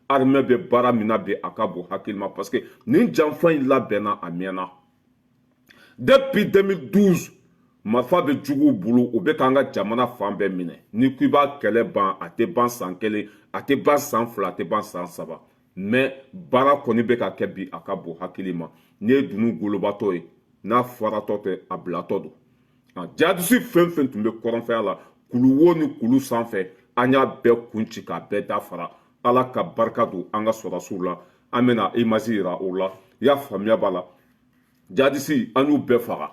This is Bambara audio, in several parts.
armée be bara mina be akabo hakilma parce que nin janfan il la bena amiana depuis 2012 marifa be jugu bulu o be kanga jamana fan bɛɛ minɛ ni ko i b'a kɛlɛ ban a tɛ ban san kelen a tɛ ban san fila a tɛ ban san saba mais baara kɔni bɛ ka kɛ bi a ka bon hakili ma ni ye dunu golobatɔ ye n'a faratɔ tɛ a bilatɔ don jadisi fɛn fɛn tun bɛ kɔrɔnfɛya la kulu wo ni kulu sanfɛ an y'a bɛɛ kun ci k'a bɛɛ dafara ala ka barika don an ka sɔrɔdasiw la an bɛna image yira o la i y'a faamuya b'a la jadisi an y'u bɛɛ faga.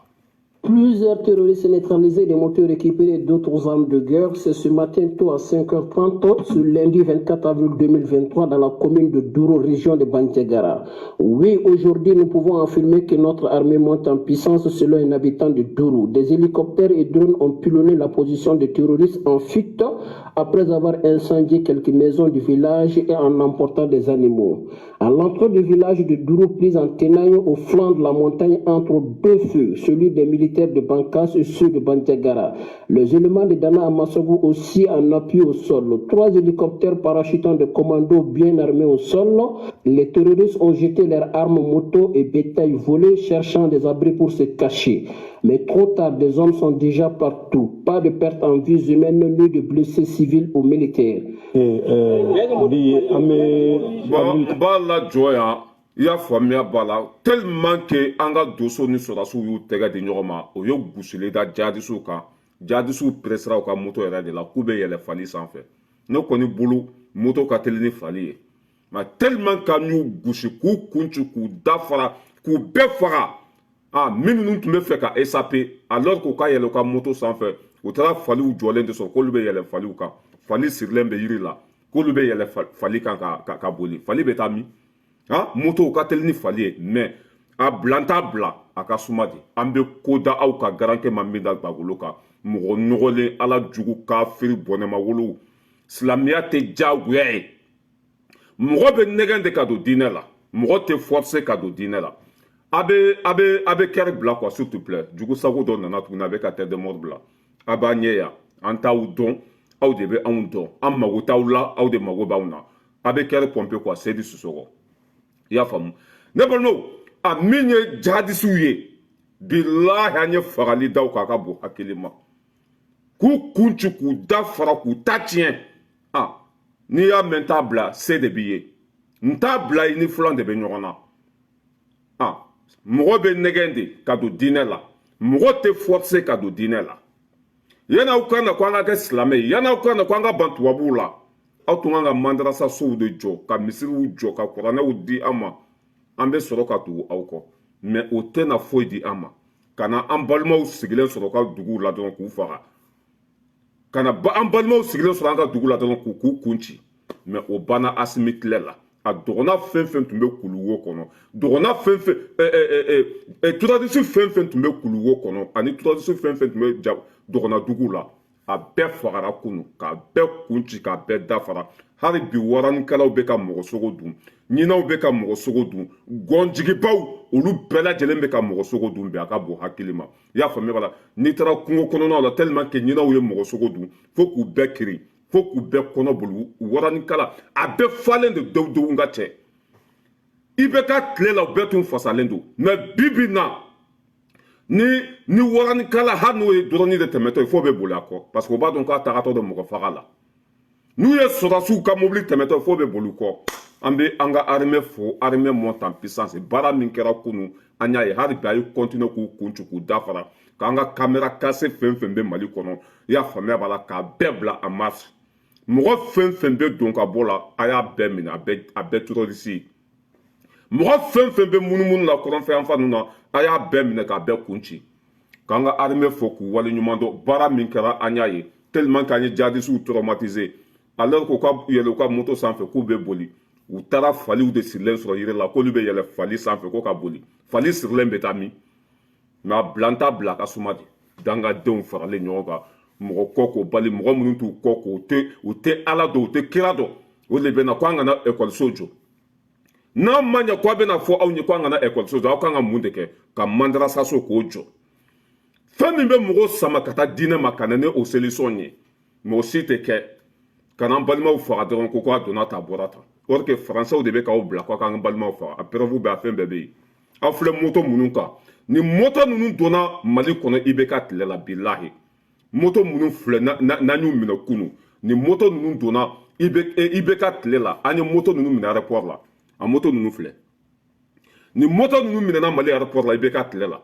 Plusieurs terroristes neutralisés des moteurs équipés d'autres armes de guerre. C'est ce matin tôt à 5h30, ce lundi 24 avril 2023, dans la commune de Douro, région de Bandiagara. Oui, aujourd'hui, nous pouvons affirmer que notre armée monte en puissance selon un habitant de Douro. Des hélicoptères et drones ont pilonné la position des terroristes en fuite après avoir incendié quelques maisons du village et en emportant des animaux. À l'entrée du village de Douro, prise en tenaille au flanc de la montagne entre deux feux, celui des militaires de Bankas et ceux de Bandiagara. Les éléments de Dana Amassogou aussi en appui au sol. 3 hélicoptères parachutants de commando bien armés au sol. Les terroristes ont jeté leurs armes moto et bétail volés, cherchant des abris pour se cacher. Mais trop tard, des hommes sont déjà partout. Pas de perte en vies humaines ni de blessés civils ou militaires. I y'a faamuya b'a la tellement que an ka doso ni sɔrɔdasiw y'u tɛgɛ di ɲɔgɔn ma o ye gosili da jadisiw kan jadisiw pressera u ka moto yɛrɛ de la k'u bɛ yɛlɛ fali sanfɛ ne kɔni bolo moto ka teli ni fali ye mais tellement qu'an y'u gosi k'u kun ci k'u dafara k'u bɛɛ faga minnu tun bɛ fɛ ka échapper alors k'u ka yɛlɛ u ka moto sanfɛ u taara faliw jɔlen de sɔrɔ k'olu bɛ yɛlɛ faliw kan fali sirilen bɛ yiri la k'olu bɛ yɛlɛ fali kan ka boli fali bɛ taa min moto ka teli ni fali ye mais a bilanta bila a ka suma de an bɛ ko da aw ka garankɛ ma min da gbagolo kan mɔgɔ nɔgɔlen ala jugu kafiri bɔnɛma wolow silamɛya tɛ diyagoya ye mɔgɔ bɛ nɛgɛn de ka don diinɛ la mɔgɔ tɛ forcer ka don diinɛ la a bɛ kɛri bila quoi s'il te plaît jugu sago dɔ nana tuguni a bɛ ka tête de mort bila a b'a ɲɛ yan an t'aw dɔn aw de bɛ anw dɔn an mago t'aw la aw de mago b'aw na a bɛ kɛri pompe quoi Seydi Sissoko i y'a faamu ne balimaw a min ye jihadisiw ye bilahi an ye fagali daw k'a ka bon hakili ma k'u kun ci k'u da fara k'u ta tiɲɛ n'i y'a mɛn t'a bila se de b'i ye n t'a bila i ni filan de bɛ ɲɔgɔn na mɔgɔ bɛ nɛgɛn de ka don diinɛ la mɔgɔ tɛ forcer ka don diinɛ la yan'aw ka na ko an ka kɛ silamɛ ye yan'aw ka na ko an ka ban tubabuw la aw tun kan ka madarasa sow de jɔ ka misiriw jɔ ka kuranɛw di an ma an bɛ sɔrɔ ka tugu aw kɔ mais o tɛna foyi di an ma ka na an balimaw sigilen sɔrɔ ka duguw la dɔrɔn k'u faga ka na an balimaw sigilen sɔrɔ an ka dugu la dɔrɔn k'u kun ci mais o banna Asimi tile la a dɔgɔna fɛn fɛn tun bɛ kuluwo kɔnɔ dɔgɔna fɛn fɛn turadisi fɛn fɛn tun bɛ kuluwo kɔnɔ ani turadisi fɛn fɛn tun bɛ dɔgɔna duguw la a bɛɛ fagara kunu k'a bɛɛ kun ci k'a bɛɛ dafara hali bi waranikɛlaw bɛ ka mɔgɔ sogo dun ɲinɛw bɛ ka mɔgɔ sogo dun gɔnjigibaw olu bɛɛ lajɛlen bɛ ka mɔgɔ sogo dun bi a ka bon hakili ma i y'a faamuya la n'i taara kungo kɔnɔnaw la tellement que ɲinɛw ye mɔgɔ sogo dun fo k'u bɛɛ kiri fo k'u bɛɛ kɔnɔ boli waranikɛla a bɛɛ falen de dɔw ka cɛ i bɛ ka tile la u bɛɛ tun fasalen don mais bi bi na ni waranikala hali n'o ye dɔrɔni de tɛmɛtɔ ye fo bɛ boli a kɔ parce que o b'a dɔn k'a tagatɔ de mɔgɔ faga la n'u ye sɔrɔdasiw ka mobili tɛmɛtɔ fo bɛ boli kɔ an bɛ an ka armée fo armée monte en puissance baara min kɛra kunun an y'a ye hali bi a ye continuer k'u kun ci k'u dafara k'an ka caméra cassée fɛn fɛn bɛ Mali kɔnɔ i y'a faamuya b'a la k'a bɛɛ bila en marche mɔgɔ fɛn fɛn bɛ don ka bɔ la a y'a bɛɛ minɛ a bɛɛ terroriste ye mɔgɔ fɛn fɛn bɛ munumunu la kɔrɔnfɛ yan fan ninnu na a y'a bɛɛ minɛ k'a bɛɛ kun ci k'an ka armée fo k'u waleɲuman dɔn baara min kɛra an y'a ye tellement qu'an ye jihadisiw traumatisé alors qu'u ka yɛlɛ u ka moto sanfɛ k'u bɛ boli u taara faliw de sirilen sɔrɔ yiri la k'olu bɛ yɛlɛ fali sanfɛ ko ka boli fali sirilen bɛ taa min mais a bilanta bila a ka suma de dangadenw faralen ɲɔgɔn kan mɔgɔ kɔ k'o bali mɔgɔ minnu t'u kɔ k'o u tɛ ala dɔn u tɛ kira dɔn o de bɛ na ko an kana ekɔliso jɔ n'a ma ɲɛ ko a bɛna fɔ aw ye ko an kana ekɔliso jɔ aw kan ka mun de kɛ ka mandarasaso k'o jɔ fɛn min bɛ mɔgɔw sama ka taa diinɛ ma ka na ni o solution ye mais o si tɛ kɛ ka n'an balimaw faga dɔrɔn ko a donna ta a bɔra ta or que français de be ka o bla ko kan balma fa a preuve be a fen bebe a fle moto munun ka ni moto nunu dona mali kono ibe ka tlela billahi moto munun fle na nyu mina kunu ni moto nunu dona ibe ka tlela ani moto nunu mina aéroport la a moto nunu fle ni moto nunu mina na mali aéroport la ibe ka tlela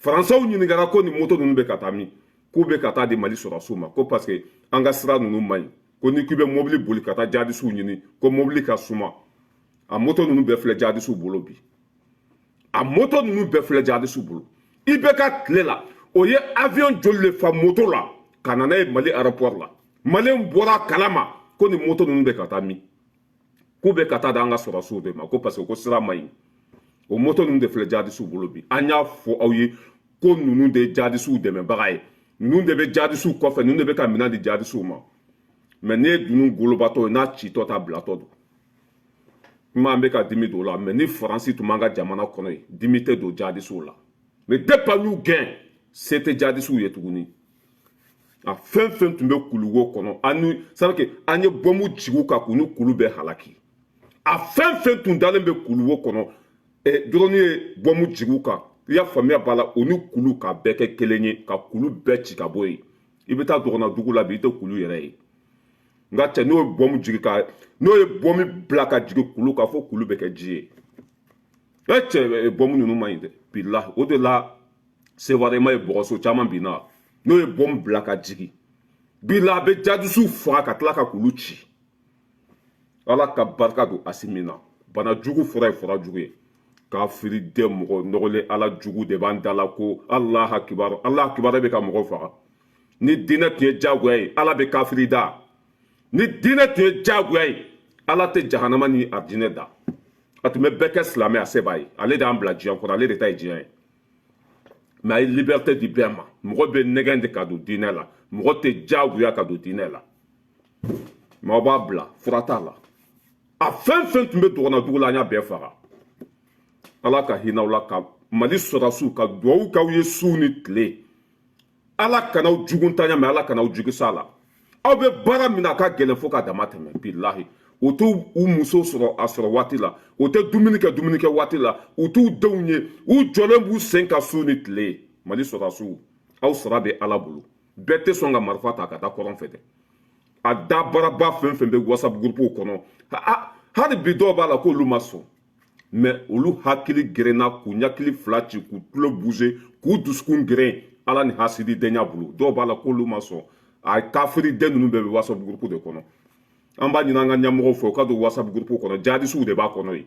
français wu ni gara ko ni moto nunu be katami ko be kata de mali sura suma ko parce que anga sira nunu mai ko ni kube mobili boli kata jadi su nyini ko mobili ka suma a moto nunu be fle jadi su bolo bi a moto nunu be fle jadi su bolo ibe ka tlela o ye avion jolle fa moto la kanana e mali aéroport la mali mbora kalama ko ni moto nunu be katami ko be kata da anga sura su de ma ko parce que ko sira mai o moto nunu de fle jadi su bolo bi anya fo awie ko nunu de jadi su de me bagaye nunu de be jadi su ko fe nunu de be ka mina di jadi su ma mais ne dunu golobato na chito ta blato do ma be ka dimi do la mais ni France tu manga jamana kono dimité do jadi su la mais depa nous gain c'était jadi su yetuguni a fen tumbe kulugo kono anu sabe que anye bomu jigu ka kunu kulube halaki a fen tun dalen be kulugo kono e droni bomu jigu ka ya famia bala onu kulu ka beke kelenye ka kulu bechi ka boy ibeta dogona dugula bi te kulu yere nga te no bomu jigi ka no e bomu blaka jigi kulu ka fo kulu beke jie e bomu nunu mainde billah au delà c'est vraiment e boso chama bina no e bomu blaka jigi billah be jadusu fa ka tlaka kulu chi ala ka barka do asimina bana jugu fura jugu kafiri de mogo nogole ala jugu de bandala ko Allah akbar be ka mogo faga ni dina tie jagoy ala be kafiri da ni dina tie jagoy ala te jahannama ni ardine da atume beke islamé a sebay ale da ambla jian ko ale de tay jian mais liberté du bema mogo be negende ka do dina la mogo te jagoya ka do dina la ma ba bla furata la a fen tumbe dogona dugula nya be faga ala ka hinaw la ka mali sɔrɔsiw ka duwawu k'aw ye su ni tile ala kanaw juguntanya mɛ ala kanaw jugisa la aw bɛ baara min na a ka gɛlɛn fo ka dama tɛmɛ bilahi u t'u muso sɔrɔ a sɔrɔ waati la u tɛ dumuni kɛ waati la u t'u denw ye u jɔlen b'u sen ka su ni tile mali sɔrɔsiw aw sara bɛ ala bolo bɛɛ tɛ sɔn ka marifa ta ka taa kɔrɔn fɛ dɛ a da baaraba fɛn fɛn bɛ whatsapp groupew kɔnɔ hali bi dɔw b'a la k'olu ma sɔn mais olu hakili gerenna k'u ɲakili fila ci k'u tulo bouger k'u dusukun geren ala ni hasidi denya bolo dɔw b'a la k'olu ma sɔn a kafiri den ninnu bɛɛ bɛ whatsapp groupe de kɔnɔ an b'a ɲini an ka ɲɛmɔgɔw fɛ u ka don whatsapp groupe kɔnɔ jadisiw de b'a kɔnɔ ye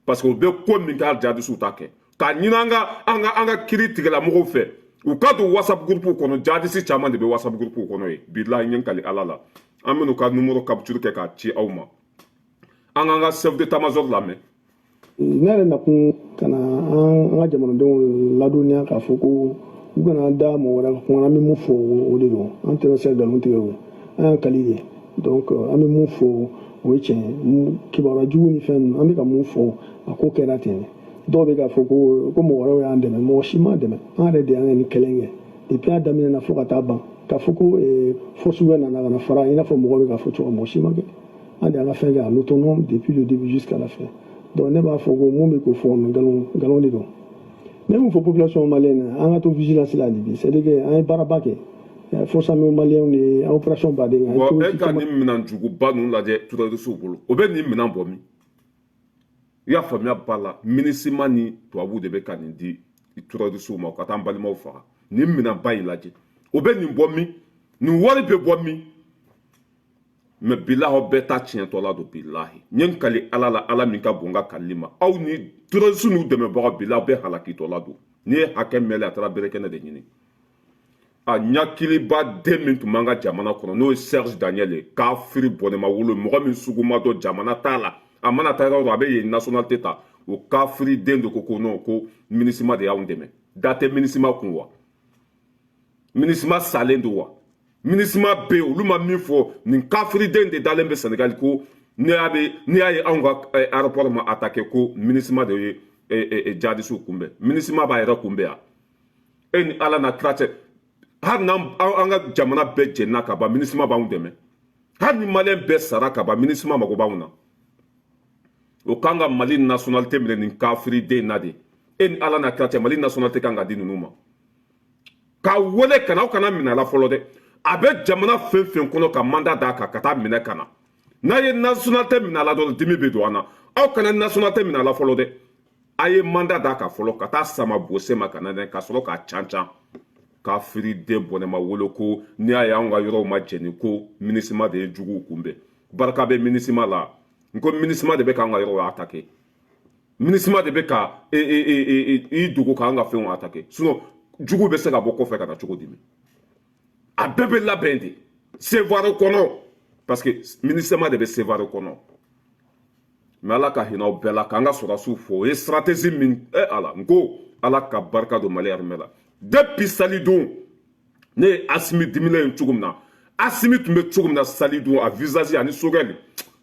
parce que u bɛ ko min kɛ hali jadisiw t'a kɛ k'a ɲini an ka kiri tigilamɔgɔw fɛ u ka don whatsapp groupe kɔnɔ jadisi caman de bɛ whatsapp groupe kɔnɔ ye bilahi n ye n kali ala la an bɛn'u ka numéro capture kɛ k'a ci aw ma an k'an ka chef d'état major lamɛn ne yɛrɛ nakun ka na an ka jamanadenw ladɔnniya k'a fɔ ko u kana da mɔgɔ wɛrɛ ka kuma an bɛ mun fɔ o de don an tɛna se nkalon tigɛ o an y'an kali de donc an bɛ mun fɔ o ye tiɲɛ kibaruya jugu ni fɛn ninnu an bɛ ka mun fɔ a ko kɛra ten dɔw bɛ k'a fɔ ko mɔgɔ wɛrɛw y'an dɛmɛ mɔgɔ si ma dɛmɛ an yɛrɛ de y'an ka nin kɛlɛ kɛ depuis a daminɛ na fo ka taa ban k'a fɔ ko force wɛrɛ nana ka na fara i n'a fɔ mɔgɔ bɛ k'a fɔ cogo mɔgɔ si ma kɛ an de y'an ka fɛn kɛ en autonome depuis le début jusqu'à la fin. Donc ne b'a fɔ ko mun bɛ k'o fɔ nkalon de don ne m'o fɔ population malienne an ka to vigilance la Libye c'est à dire que an ye baaraba kɛ force armée malienne de an opération baden kan. bon e ka nin minɛn juguba ninnu lajɛ terroriste bolo o bɛ nin minɛn bɔ min i y'a faamuya ba la MINUSMA ni tubabuw de bɛ ka nin di terroriste ma ka taa an balimaw faga nin minɛn ba in lajɛ o bɛ nin bɔ min nin wari bɛ bɔ min. mais bilahi aw bɛɛ ta tiɲɛtɔ la don bilahi n ye n kali ala la ala min ka bon n ka kalili ma aw ni terroriste n'u dɛmɛbaga bilahi aw bɛɛ halakitɔ la don n'i ye hakɛ mɛnle a taara berekɛnɛ de ɲini a ɲakiliba den min tun b'an ka jamana kɔnɔ n'o ye Serge Daniel ye kafiri bɔnɛma wolo mɔgɔ min sugu ma dɔn jamana t'a la a mana taa yɔrɔ a bɛ yen nationalité ta o kafiri den de ko non ko MINUSMA de y'anw dɛmɛ da tɛ MINUSMA kun wa MINUSMA salen don wa MINUSMA bɛ olu ma min fɔ nin kafiriden de dalen bɛ Senegal ko n'i y'a ye anw ka aéroport ma attaqué ko MINUSMA de ye jihadistes kunbɛn MINUSMA b'a yɛrɛ kunbɛn yan e ni ala na kira cɛ hali n'an ka jamana bɛɛ jɛnna ka ban MINUSMA b'anw dɛmɛ hali ni maliyɛn bɛɛ sara ka ban MINUSMA mago b'anw na o kanga Mali nationalité minɛ nin kafiri den na de e ni ala na kira cɛ Mali nationalité kan ka di ninnu ma ka wele kana aw kana minɛ la fɔlɔ dɛ a bɛ jamana fɛn fɛn kɔnɔ ka mandat d'a kan ka taa minɛ ka na n'a ye nationalité minɛ la dɔrɔn dimi bɛ don an na aw kana nationalité minɛ la fɔlɔ dɛ a ye mandat d'a kan fɔlɔ ka taa sama bose ma ka na dɛ ka sɔrɔ k'a can kafiri den bɔnɛma wolo ko n'i y'a ye anw ka yɔrɔw ma jɛni ko MINUSMA de ye juguw kunbɛn barika bɛ MINUSMA la n ko MINUSMA de bɛ k'an ka yɔrɔw attaquer MINUSMA de bɛ ka i dogo k'an ka fɛnw attaquer sinon jugu bɛ se ka bɔ kɔfɛ ka na cogo di a bɛɛ bɛ labɛn de sevoir kɔnɔ parce que MINUSMA de bɛ sevoir kɔnɔ mais ala ka hinɛ aw bɛɛ la k'an ka sɔrɔdasiw fo o ye stratégie min ala n ko ala ka barika don Mali armée la depuis salidon ne ye Asimi dimina ye cogo min na Asimi tun bɛ cogo min na salidon a visage ani sogɛli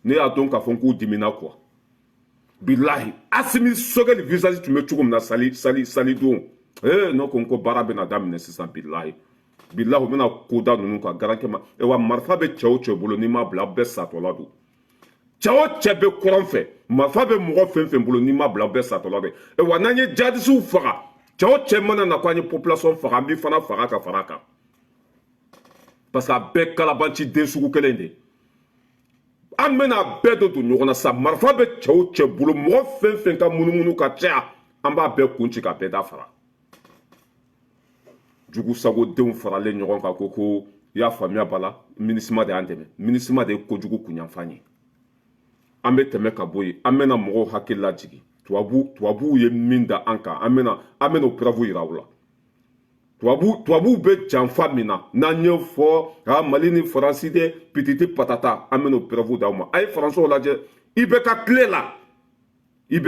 ne y'a dɔn k'a fɔ n k'u dimina quoi bilahi Asimi sogɛli visage tun bɛ cogo min na salidon ne ko n ko baara bɛna daminɛ sisan bilahi bilahi u bɛna koda ninnu ka garankɛ ma wa marifa bɛ cɛ o cɛ bolo n'i m'a bila aw bɛɛ satɔla don cɛ o cɛ bɛ kɔrɔn fɛ marifa bɛ mɔgɔ fɛn fɛn bolo n'i m'a bila aw bɛɛ satɔla don wa n'an ye jihadisiw faga cɛ o cɛ mana na ko an ye population faga an b'i fana faga ka fara a kan parce que a bɛɛ kalabanci den sugu kelen de an bɛna bɛɛ de don ɲɔgɔn na sa marifa bɛ cɛ o cɛ bolo mɔgɔ fɛn fɛn ka munumunu ka caya an b'a bɛɛ kun ci ka bɛɛ da fara jugu sago denw faralen ɲɔgɔn kan ko i y'a faamuya bala MINUSMA de y'an dɛmɛ MINUSMA de ye kojugu kunyanfan ye an bɛ tɛmɛ ka bɔ yen an bɛna mɔgɔw hakili lajigin tubabuw ye min da an kan an bɛna o preuve yira u la tubabuw bɛ janfa min na n'an ye fɔ Mali ni Faransi de pititi patata an bɛna o preuve d'aw ma a ye Faransɛw lajɛ i bɛ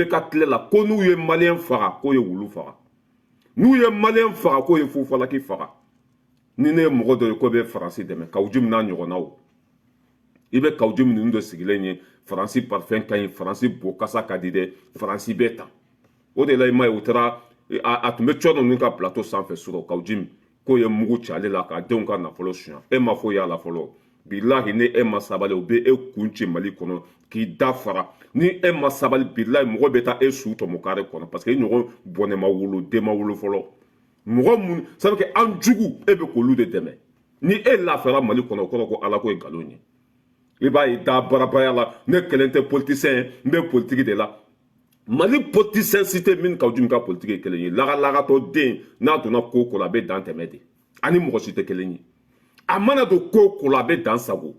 ka tile la ko n'u ye Maliyɛn faga k'o ye wulu faga n'u ye Maliyɛn faga k'o ye fufalaki faga ni ne ye mɔgɔ dɔ ye ko bɛ Faransi dɛmɛ Kawujimi n'a ɲɔgɔnnaw i bɛ Kawujimi ninnu de sigilen ye Faransi parfum ka ɲi Faransi bo kasa ka di dɛ Faransi bɛ tan o de la i ma ye u taara a tun bɛ cɔ ninnu ka plateau sanfɛ sɔrɔ Kawujimi k'o ye mugu ci ale la ka denw ka nafolo suɲɛ e ma foyi y'a la fɔlɔ bilahi ni e ma sabali u bɛ e kun ci Mali kɔnɔ k'i da fara ni e ma sabali bilahi mɔgɔ bɛ taa e su tɔmɔ kare kɔnɔ parce que e ɲɔgɔn bɔnɛ ma wolo den ma wolo fɔlɔ mɔgɔ mun ça veut dire que an jugu e bɛ k'olu de dɛmɛ ni e lafiyara Mali kɔnɔ o kɔrɔ ko ala ko ye nkalon ye i b'a ye da barabaya la ne kelen tɛ politicien ye n bɛ politique de la Mali politicien si tɛ min Kawujimi ka politique ye kelen ye lagatɔ den n'a donna ko o ko la a bɛ dan tɛmɛ de ani mɔgɔ si tɛ kelen ye a mana don ko o ko la a bɛ dan sago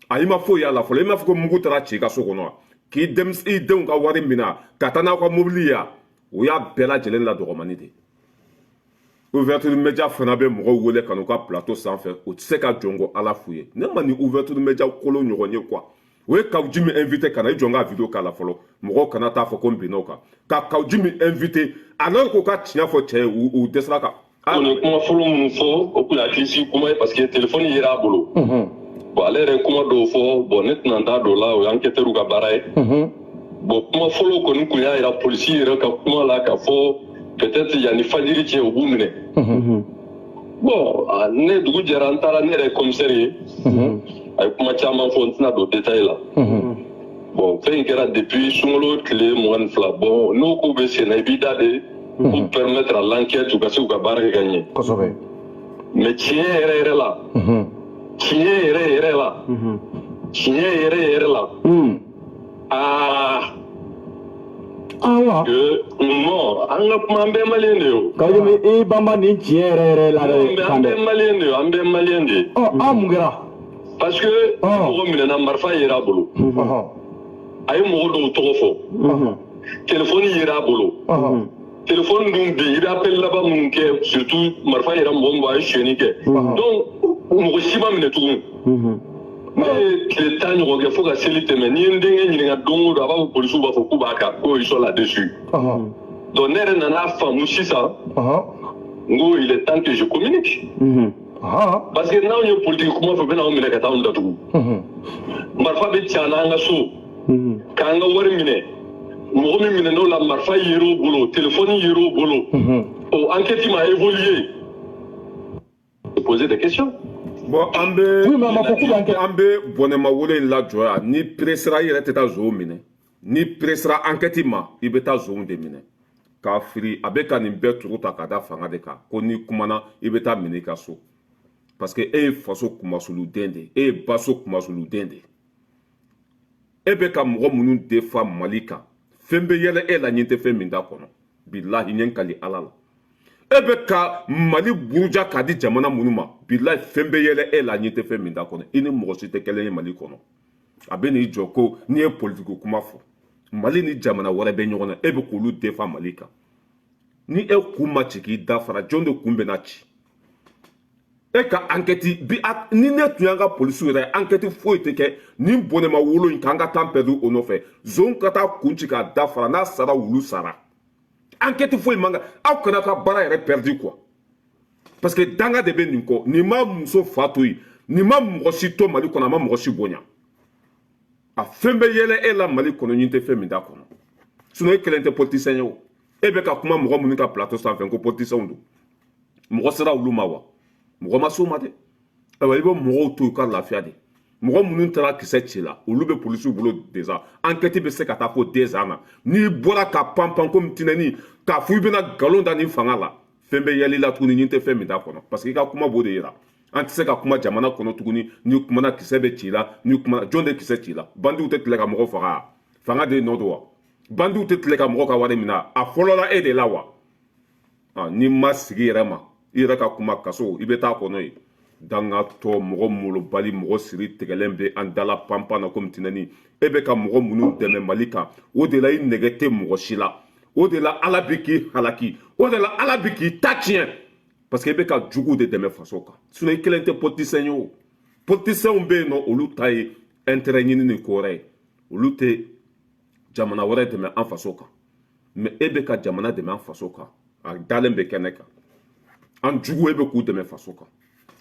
a i ma foyi y'a la fɔlɔ i m'a fɔ ko mugu taara ci i ka so kɔnɔ wa k'i denw ka wari minɛ ka taa n'aw ka mobili ye o y'a bɛɛ lajɛlen la dɔgɔmani de ouverture média fana bɛ mɔgɔw wele ka n'u ka plateau sanfɛ o tɛ se ka jɔn ko ala f'u ye ne ma ni ouverture média kolon ɲɔgɔn ye quoi o ye Kawujimi invité ka na i jɔ n ka vidéo k'a la fɔlɔ mɔgɔw kana taa fɔ ko n binna o kan ka Kawujimi invité alors k'o ka tiɲɛ fɔ cɛ ye u dɛsɛra kan. o ye kuma fɔlɔ minnu fɔ o kun hakili sigi kuma ye parce que téléphone yera a bolo bon ale yɛrɛ kuma dɔw fɔ bon ne tɛna n da don o la o ye enquêteur ka baara ye bon kuma fɔlɔ kɔni kun y'a yira polisi yɛrɛ ka kuma la ka fɔ peut-être yanni fajiri cɛ u b'u minɛ bon ne dugu jɛra n taara ne yɛrɛ ye commissaire ye a ye kuma caman fɔ n tɛna don détail la bon fɛn in kɛra depuis sunkalo tile 22 bon n'o ko bɛ sen na i b'i da de pour permettre à l'enquête u ka se u ka baara kɛ ka ɲɛ kosɛbɛ mais tiɲɛ yɛrɛ yɛrɛ la tiɲɛ yɛrɛ yɛrɛ la tiɲɛ yɛrɛ yɛrɛ la awa non an ka kuma an bɛɛ maliyɛn de ye o Kawujimi i banba nin tiɲɛ yɛrɛ yɛrɛ la dɛ an bɛɛ maliyɛn de ye an bɛɛ maliyɛn de ye an mun kɛra parce que mɔgɔ minɛna marifa yera a bolo a ye mɔgɔ dɔw tɔgɔ fɔ téléphone yera a bolo téléphone dun bɛ yen i bɛ appel laban minnu kɛ surtout marifa yera mɔgɔ min bɔ a ye sonyɛni kɛ donc mɔgɔ si ma minɛ tugun ne ye tile 10 ɲɔgɔn kɛ fo ka seli tɛmɛ n'i ye n denkɛ ɲininka don o don a b'a fɔ polisiw b'a fɔ k'u b'a kan ko ils sont là-dessus donc ne yɛrɛ nana faamu sisan n ko il est temps que je communique parce que n'anw ye politique kuma fɔ u bɛ n'anw minɛ ka taa anw datugu marifa bɛ ci an na an ka so k'an ka wari minɛ mɔgɔ min minɛ n'o la marifa yer'o bolo téléphone yer'o bolo o enquête ma évolué poser des questions. Bon an bɛ bɔnɛma wolo in lajɔ yan ni pressera i yɛrɛ tɛ taa nso minɛ ni presera enquête ma i bɛ taa zon de minɛ k'a firi a bɛ ka nin bɛɛ turu ta ka da fanga de kan ko ni kumana i bɛ taa minɛ i ka so parce que e ye faso kumasuluden de e ye baso kumasuluden de e bɛ ka mɔgɔ minnu defa Mali kan fɛn bɛ yɛlɛ e la ɲɛ tɛ fɛn min da kɔnɔ bilahi ɲɛ kali ala la e bɛ ka Mali buruja k'a di jamana minnu ma bilahi fɛn bɛ yɛlɛ e la ɲɛ tɛ fɛn min da kɔnɔ i ni mɔgɔ si tɛ kelen ye Mali kɔnɔ a bɛ n'i jɔ ko n'i ye politiki kuma fɔ Mali ni jamana wɛrɛ bɛ ɲɔgɔn na e bɛ k'olu defa Mali kan ni e kun ma ci k'i dafara jɔn de kun bɛna ci e ka enquête bi ni ne tun y'an ka polisiw yɛrɛ enquête foyi tɛ kɛ ni bɔnɛma wolo in k'an ka temps perdu o nɔfɛ zon ka taa kun ci k'a dafara n'a sara wulu sara enquête foyi man kan aw kana ka baara yɛrɛ perdu quoi parce que danga de bɛ nin kɔ nin ma muso fa to yen nin ma mɔgɔ si to Mali kɔnɔ a ma mɔgɔ si bonya a fɛn bɛ yɛlɛ e la Mali kɔnɔ ɲin tɛ fɛn min da kɔnɔ sinon e kelen tɛ politicien ye o e bɛ ka kuma mɔgɔ minnu ka plateau sanfɛ ko politiciens don mɔgɔ sera olu ma wa mɔgɔ ma s'o ma dɛ ayiwa i bɛ mɔgɔw to yen u ka lafiya de mɔgɔ minnu taara kisɛ ci la olu bɛ polisiw bolo déjà enquête bɛ se ka taa fo 2 ans na n'i bɔra ka panpan komi tinɛni k'a fɔ i bɛna nkalon da nin fanga la fɛn bɛ yɛlɛ i la tuguni ɲin tɛ fɛn min da kɔnɔ parce que i ka kuma b'o de yira an tɛ se ka kuma jamana kɔnɔ tuguni n'i kumana kisɛ bɛ ci la n'i kumana jɔn de kisɛ ci la bandiw tɛ tile ka mɔgɔ faga fanga de nɔ don wa bandiw tɛ tile ka mɔgɔ ka wari minɛ a fɔlɔla e de la wa n'i ma sigi yɛrɛ ma i yɛrɛ ka kuma kaso i bɛ taa kɔnɔ ye dangatɔ mɔgɔ molobali mɔgɔ siri tigɛlen bɛ an dala panpan na komi tinɛni e bɛ ka mɔgɔ minnu dɛmɛ Mali kan o de la i nɛgɛ tɛ mɔgɔ si la o de la ala bɛ k'i halaki o de la ala bɛ k'i ta tiɲɛ parce que i bɛ ka jugu de dɛmɛ faso kan sinon i kelen tɛ politicien ye o politiciens bɛ yen nɔ olu ta ye intérêt ɲini ni ko wɛrɛ ye olu tɛ jamana wɛrɛ dɛmɛ an faso kan mais e bɛ ka jamana dɛmɛ an faso kan a dalen bɛ kɛnɛ kan an jugu e bɛ k'u dɛmɛ faso kan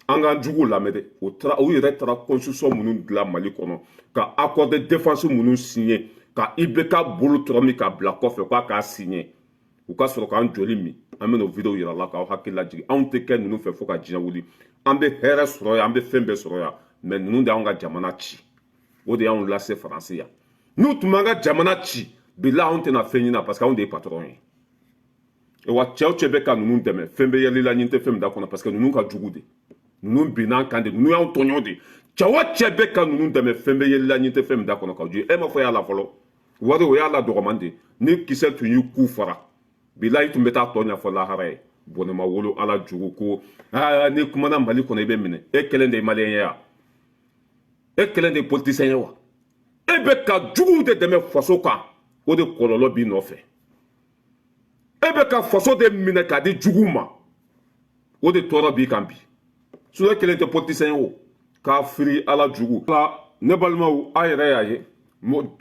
an k'an jugu lamɛn dɛ u yɛrɛ taara constitution minnu dilan Mali kɔnɔ ka accord de défense minnu signé ka IBK bolo tɔrɔ min k'a bila kɔfɛ k'a k'a signé u ka sɔrɔ k'an joli min an bɛna o video yira la k'aw hakili lajigin anw tɛ kɛ ninnu fɛ fo ka diɲɛ wuli an bɛ hɛrɛ sɔrɔ yan an bɛ fɛn bɛɛ sɔrɔ yan mais ninnu de y'anw ka jamana ci o de y'anw lase faransi yan n'u tun b'an ka jamana ci bilahi anw tɛna fɛn ɲini parce que anw de ye patron ye wa cɛ o cɛ bɛ ka ninnu dɛmɛ fɛn bɛ yɛlɛ i la ɲin tɛ fɛn min da kɔnɔ parce que ninnu ka jugu de ninnu binna kan de ninnu y'anw tɔɲɔ de cɛ o cɛ bɛ ka ninnu dɛmɛ fɛn bɛ yɛlɛ i la ɲin tɛ fɛn min da kɔnɔ ka jugu e ma fɔ y'a la fɔlɔ wari o y'a la dɔgɔman de ni kisɛ tun y'i ku fara bilahi tun bɛ taa tɔ ɲɛfɔ lahara ye bɔnɛma wolo ala jugu ko ni kumana Mali kɔnɔ i bɛ minɛ e kelen de ye maliyɛn ye wa e kelen de ye politicien ye wa e bɛ ka jugu de dɛmɛ faso kan o de kɔlɔlɔ b'i nɔfɛ e bɛ ka faso de minɛ k'a di jugu ma o de tɔɔrɔ b'i kan bi sinon e kelen tɛ politicien ye o k'a firi ala jugu ne balimaw a yɛrɛ y'a ye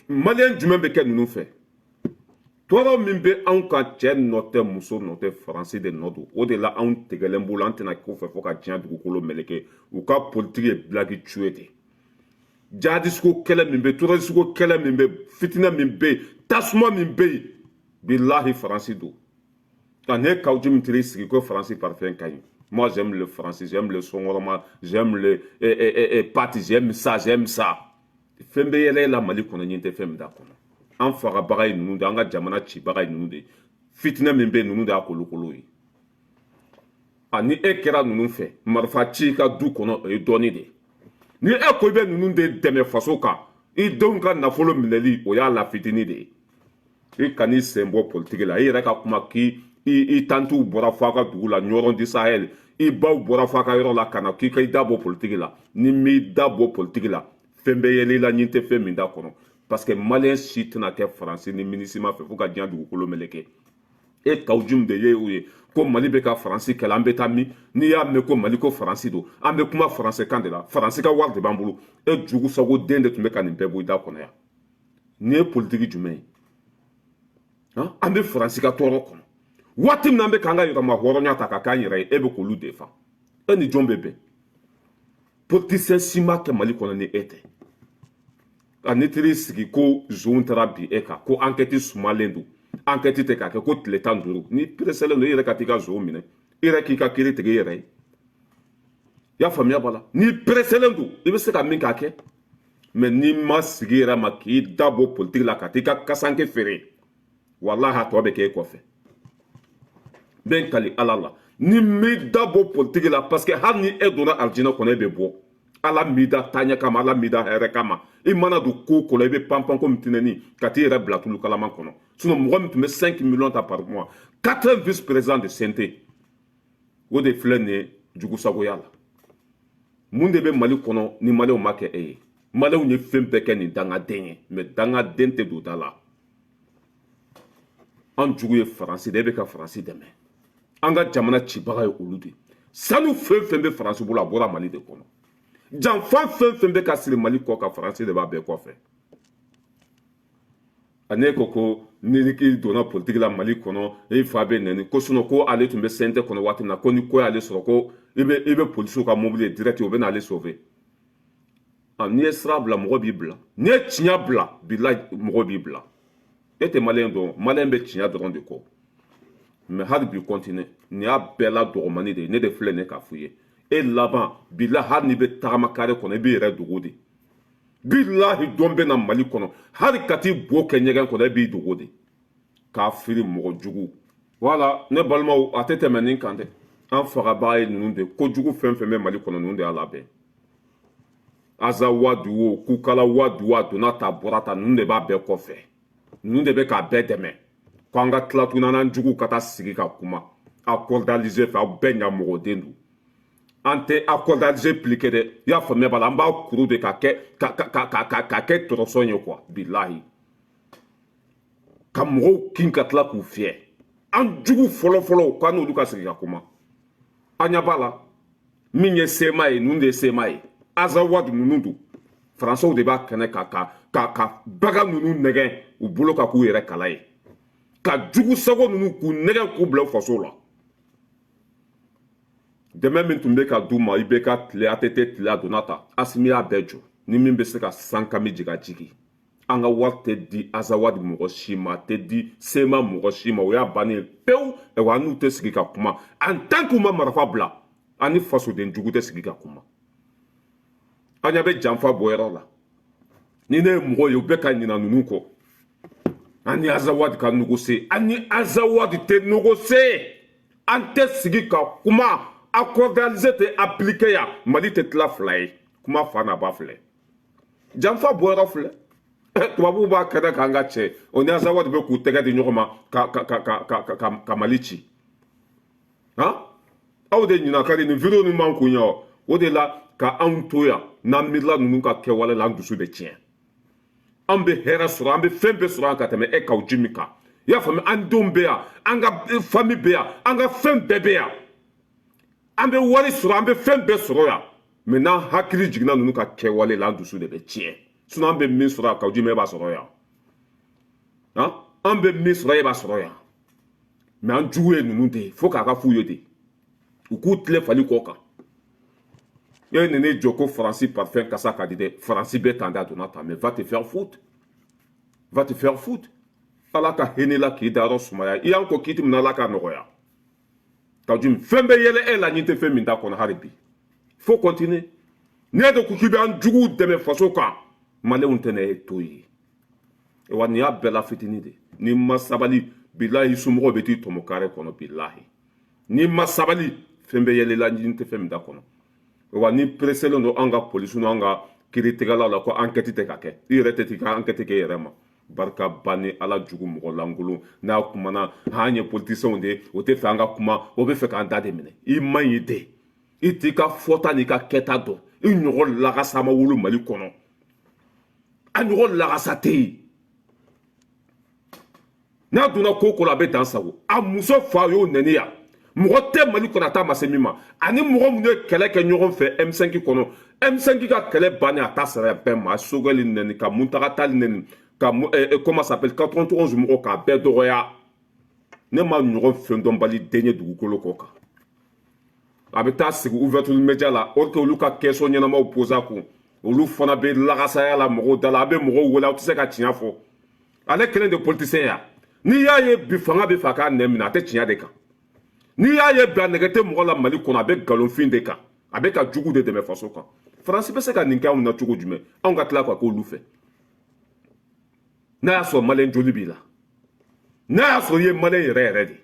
maliyɛn jumɛn bɛ kɛ ninnu fɛ tɔɔrɔ min bɛ anw kan cɛ nɔ tɛ muso nɔ tɛ faransi de nɔ don o de la anw tigɛlen bolo an tɛna kɔfɛ fo ka diɲɛ dugukolo meleke u ka politiki ye bilaki tuye de jihadisiko kɛlɛ min bɛ tɔrɔrisiko kɛlɛ min bɛ fitinɛ min bɛ yen tasuma min bɛ yen bilahi faransi don ne kawuji min tiri sigi ko faransi parfɛn ka ɲi moi j'aime le français j'aime le songoroma j'aime le pati j'aime ça fɛn bɛ yɛlɛ la Mali kɔnɔ ɲin tɛ fɛn min da kɔnɔ an fagabaga ye ninnu de an ka jamana cibaga ye ninnu de fitinɛ min bɛ ninnu de y'a kolokolo ye ni e kɛra ninnu fɛ marifa ci ka du kɔnɔ o ye dɔɔnin de ni e ko i bɛ ninnu de dɛmɛ faso kan i denw ka nafolo minɛli o y'a la fitini de ye i kan'i sen bɔ politiki la i yɛrɛ ka kuma k'i tantiw bɔra fɔ a ka dugu la ɲɔrɔn di sahel i baw bɔra fɔ a ka yɔrɔ la ka na k'i ka i da bɔ politiki la ni m'i da bɔ politiki la fɛn bɛ yɛlɛ i la ɲin tɛ fɛn min da kɔnɔ parce que maliyɛn si tɛna kɛ faransi ni minisima fɛ fo ka diɲɛ dugukolo meleke e kawujum de ye o ye ko Mali bɛ ka faransi kɛlɛ an bɛ taa min n'i y'a mɛn ko Mali ko faransi don an bɛ kuma faransɛ kan de la faransi ka wari de b'an bolo e jugu sago den de tun bɛ ka nin bɛɛ bɔ i da kɔnɔ yan nin ye politiki jumɛn ye an bɛ faransi ka tɔɔrɔ kɔnɔ waati min an bɛ k'an ka yɛrɛma hɔrɔnya ta ka k'an yɛrɛ ye e bɛ k'olu defa e ni jɔn bɛ bɛn politicien si ma kɛ Mali kɔnɔ ni e tɛ ne tiri sigi ko zon taara bi e kan ko enquête sumalen don enquête tɛ k'a kɛ ko tile 15 ni presselen don i yɛrɛ ka t'i ka zon minɛ i yɛrɛ k'i ka kiiri tigɛ i yɛrɛ ye i y'a faamuya b'a la ni presselen don i bɛ se ka min k'a kɛ mais ni ma sigi yɛrɛ ma k'i dabo politique la ka t'i ka kasanke feere wallahi a tɔ bɛ k'e kɔfɛ bɛn kali ala la ni mi dabo politique la parce que hali ni e donna aljina kɔnɔ e bɛ bɔ ala m'i da taɲɛ kama ala m'i da hɛrɛ kama i mana don ko ko la i bɛ panpan komi tinɛni ka t'i yɛrɛ bila tulu kalaman kɔnɔ sinon mɔgɔ min tun bɛ 5 millions ta par mois 4 vice-présidents de CNT o de filɛ nin ye jugusagoya la mun de bɛ mali kɔnɔ ni maliyɛnw ma kɛ e ye maliyɛnw ye fɛn bɛɛ kɛ nin dangaden ye mais dangaden tɛ don da la an jugu ye faransi de e bɛ ka faransi dɛmɛ an ka jamana cibaga ye olu de sanu fɛn fɛn bɛ faransi bolo a bɔra mali de kɔnɔ janfa fɛn fɛn bɛ ka siri mali kɔ ka faransi de b'a bɛɛ kɔfɛ ani ko ni k'i donna politique la mali kɔnɔ e fa bɛ nɛni ko sinon ko ale tun bɛ CNT kɔnɔ waati min na ko ni ko y'ale sɔrɔ ko i bɛ polisiw ka mobili direct o bɛ n'ale sauver n'i ye sira bila mɔgɔ b'i bila n'i ye tiɲɛ bila bilahi mɔgɔ b'i bila e tɛ maliyɛn dɔn maliyɛn bɛ tiɲɛ dɔrɔn de kɔ mais hali bi continuer nin y'a bɛɛ la dɔgɔmani de ye ne de filɛ nin ye k'a f'i ye e laban bilahi hali n'i bɛ tagama kare kɔnɔ i b'i yɛrɛ dogo de bilahi dɔn bɛ na mali kɔnɔ hali ka t'i bo kɛ ɲɛgɛn kɔnɔ e b'i dogo de k'a firi mɔgɔ jugu wala ne balimaw a tɛ tɛmɛ nin kan dɛ an fagabaga ye ninnu de kojugu fɛn fɛn bɛ mali kɔnɔ ninnu de y'a labɛn aza wadu o kukala wadu a donna ta bɔra ta ninnu de b'a bɛɛ kɔfɛ ninnu de bɛ k'a bɛɛ dɛmɛ ko an ka tila tuguni an jugu ka taa sigi ka kuma accord d'Alger fɛ aw bɛɛ ɲamɔgɔden don an tɛ accord d'Alger pliqué dɛ i y'a faamuya b'a la an b'a kuru de ka kɛ tɔrɔsɔn ye quoi bilahi ka mɔgɔw kin ka tila k'u fiyɛ an jugu fɔlɔfɔlɔ k'an n'olu ka sigi ka kuma an ɲɛ b'a la min ye sema ye ninnu de ye sema ye azawad ninnu don faransɛw de b'a kɛnɛ ka bagan ninnu nɛgɛn u bolo ka k'u yɛrɛ kala ye ka jugu sago ninnu k'u nɛgɛn k'u bila u faso la dɛmɛ min tun bɛ ka d'u ma i bɛ ka tile ATT tile a donna ta Asimi y'a bɛɛ jɔ ni min bɛ se ka sankami jigin an ka wari tɛ di azawadi mɔgɔ si ma a tɛ di sema mɔgɔ si ma o y'a bannen pewu wa an n'u tɛ sigi ka kuma en tant que u ma marifa bila an ni fasoden jugu tɛ sigi ka kuma an ɲɛ bɛ janfa bɔyɔrɔ la ni ne ye mɔgɔ ye u bɛ ka ɲina ninnu kɔ an ni azawadi ka négocier an ni azawadi tɛ négocier an tɛ sigi ka kuma accord d'Alger tɛ appliqué yan mali tɛ tila fila ye kuma fa n'a ba filɛ janfa bɔyɔrɔ filɛ tubabuw b'a kɛnɛ k'an ka cɛ o ni azawadi bɛ k'u tɛgɛ di ɲɔgɔn ma ka mali ci aw de ɲinan ka di nin video nin b'an kun yan o de la ka anw to yan n'an miirila ninnu ka kɛwale la an dusu bɛ tiɲɛ an bɛ hɛrɛ sɔrɔ an bɛ fɛn bɛɛ sɔrɔ yan ka tɛmɛ e kaw ji min kan i y'a faamu an denw bɛ yan an ka famille bɛ yan an ka fɛn bɛɛ bɛ yan an bɛ wari sɔrɔ an bɛ fɛn bɛɛ sɔrɔ yan mɛ n'an hakili jiginna ninnu ka kɛwale la an dusu de bɛ tiɲɛ sinon an bɛ min sɔrɔ yan kaw ji min e b'a sɔrɔ yan an bɛ min sɔrɔ e b'a sɔrɔ yan mɛ an jugu ye ninnu de ye fo k'a ka f'u ye de u k'u tile fali kɔ kan e ye nin jɔ ko faransi parfɛn kasa ka di dɛ faransi bɛɛ tan da donna ta mais va te faire foutre ala ka hinɛ la k'i da yɔrɔ sumaya i y'an kɔ k'i ti min ala ka nɔgɔya ka jumi fɛn bɛ yɛlɛ e la ɲin tɛ fɛn min t'a kɔnɔ hali bi faut continuer n'i de ko k'i bɛ an juguw dɛmɛ faso kan maliyɛnw tɛ ne to ye wa nin y'a bɛɛ la fitinin de n'i ma sabali bilahi somɔgɔw bɛ t'i tɔmɔ kare kɔnɔ bilahi n'i ma sabali fɛn bɛ yɛlɛ la ɲin tɛ fɛn min t'a kɔnɔ wa ni preselen don an ka polisiw n'an ka kiiritigɛlaw la ko enquête tɛ ka kɛ i yɛrɛ tɛ t'i ka enquête kɛ i yɛrɛ ma barika ba ni ala jugu mɔgɔ lankolon n'a kumana an ye politisiyɛnw de o tɛ fɛ an ka kuma o bɛ fɛ k'an da de minɛ i man ɲi de i t'i ka fɔta n'i ka kɛta dɔn i ɲɔgɔn lagasa ma wolo mali kɔnɔ a ɲɔgɔn lagasa tɛ yen n'a donna ko ko la a bɛ dan sago a muso fa y'o nɛni yan mɔgɔ tɛ mali kɔnɔ a t'a ma se min ma ani mɔgɔ minnu ye kɛlɛ kɛ ɲɔgɔn fɛ M5 kɔnɔ M5 ka kɛlɛ bannen a t'a sara bɛɛ ma a Sogɛli nɛni ka Muntaka Tali nɛni ka comment ça s'appelle 91 mɔgɔ k'a bɛɛ dɔgɔya ne ma ɲɔgɔn fɛn dɔnbali den ye dugukolo kɔ kan a bɛ taa sigi ouverture média la or que olu ka question ɲɛnamaw poser a kun olu fana bɛ lagasaya la mɔgɔw da la a bɛ mɔgɔw wele aw tɛ se ka tiɲɛ fɔ ale kelen de politicien ya n'i y'a ye bi fanga bɛ fɛ a k'a nɛ minɛ a tɛ tiɲɛ de kan n'i y'a ye bi a nɛgɛ tɛ mɔgɔ la mali kɔnɔ a bɛ nkalonfin de kan a bɛ ka jugu de dɛmɛ faso kan France bɛ se ka nin kɛ anw na cogo jumɛn anw ka tila ka k'olu fɛ n'a y'a sɔrɔ maliyɛn joli b'i la n'a y'a sɔrɔ i ye maliyɛn yɛrɛ yɛrɛ de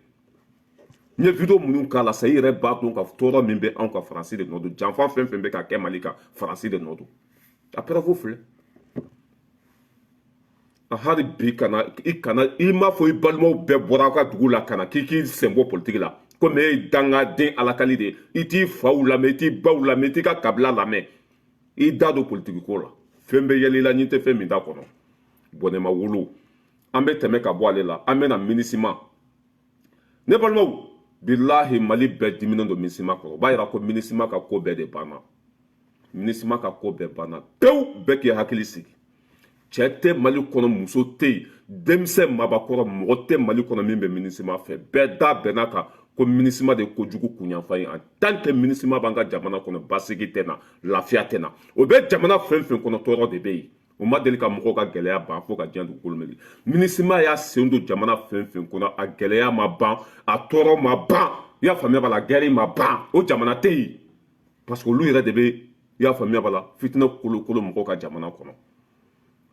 n ye video minnu k'a la sa i yɛrɛ b'a dɔn ka tɔɔrɔ min bɛ anw ka faransi de nɔ don janfa fɛn fɛn bɛ ka kɛ mali ka faransi de nɔ don a pɛrɛfo filɛ a hali bi kana i m'a fɔ i balimaw bɛɛ bɔra aw ka dugu la kana k'i sen bɔ politiki la komi e ye dangaden alakali de i t'i faw lamɛn i t'i baw lamɛn i t'i ka kabila lamɛn i da don politiki ko la fɛn bɛ yɛlɛ i la ɲi tɛ fɛn min t'a kɔnɔ bɔnɛma wolo an bɛ tɛmɛ ka bɔ ale la an bɛ na minisima ne balimaw bilahi mali bɛɛ diminen don minisima kɔrɔ o b'a yira ko minisima ka ko bɛɛ de banna minisima ka ko bɛɛ banna pewu bɛɛ k'i hakili sigi cɛ tɛ mali kɔnɔ muso tɛ yen denmisɛn mabakɔrɔ mɔgɔ tɛ mali kɔnɔ min bɛ minisima fɛ bɛɛ da bɛnna kan ko minisima de kojugu kunyanfan ye en tant que minisima b'an ka jamana kɔnɔ basigi tɛ na lafiya tɛ na o bɛ jamana fɛn fɛn kɔnɔ tɔɔrɔ de bɛ yen o ma deli ka mɔgɔw ka gɛlɛya ban fo ka diɲɛ dugukolo mɛli minisima y'a sen don jamana fɛn fɛn kɔnɔ a gɛlɛya ma ban a tɔɔrɔ ma ban i y'a faamuya b'a la gɛrɛ ma ban o jamana tɛ yen parce que olu yɛrɛ de bɛ i y'a faamuya b'a la fitinɛ kolokolo mɔgɔw ka jamana kɔnɔ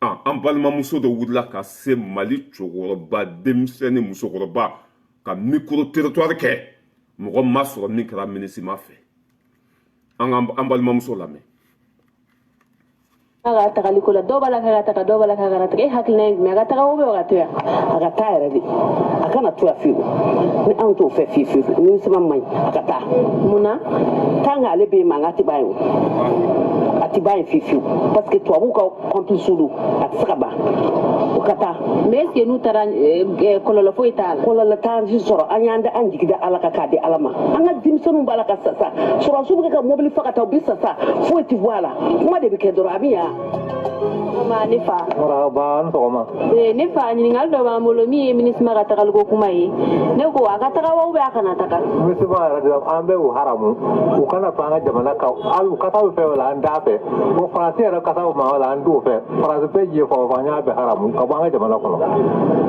an balimamuso dɔ wulila ka se mali cɛkɔrɔba denmisɛnnin musokɔrɔba ka micro territoire kɛ mɔgɔ ma sɔrɔ min kɛra minisima fɛ an balimamuso lamɛn aga tagali ko la dɔw b'a la k'a ka taga dɔw b'a la k'a kana taga e hakilina ye jumɛn a ka taga ou bien a ka to yan a ka taa yɛrɛ de a kana to yan fiyewu ni anw t'o fɛ fiyewu minisima man ɲi a ka taa mun na tant que ale bɛ yen mankan tɛ ban yen a tɛ ban yen fiyewu parce que tubabuw ka complice don a tɛ se ka ban o ka taa mais est ce que n'u taara kɔlɔlɔ foyi t'a la kɔlɔlɔ t'an si sɔrɔ an y'an da an jigi da ala kan k'a di ala ma an ka denmisɛnninw b'a la ka sa sa sɔrɔdasiw bɛ kɛ ka mobili fa ka taa u bɛ sa sa foyi tɛ bɔ a la kuma de bɛ kɛ dɔrɔn a bɛ yan. Ne fa ne fa ɲininkali dɔ b'an bolo min ye minisima ka tagaliko kuma ye ne ko a ka taga wa ou bien a kana taga minisima yɛrɛ de an bɛ u haramu u kana to an ka jamana kan hali u kasaw fɛ o la an t'a fɛ ko faransi yɛrɛ kasaw ma o la an t'o fɛ faransi bɛɛ jɛ fɔ an y'a bɛɛ haramu ka bɔ an ka jamana kɔnɔ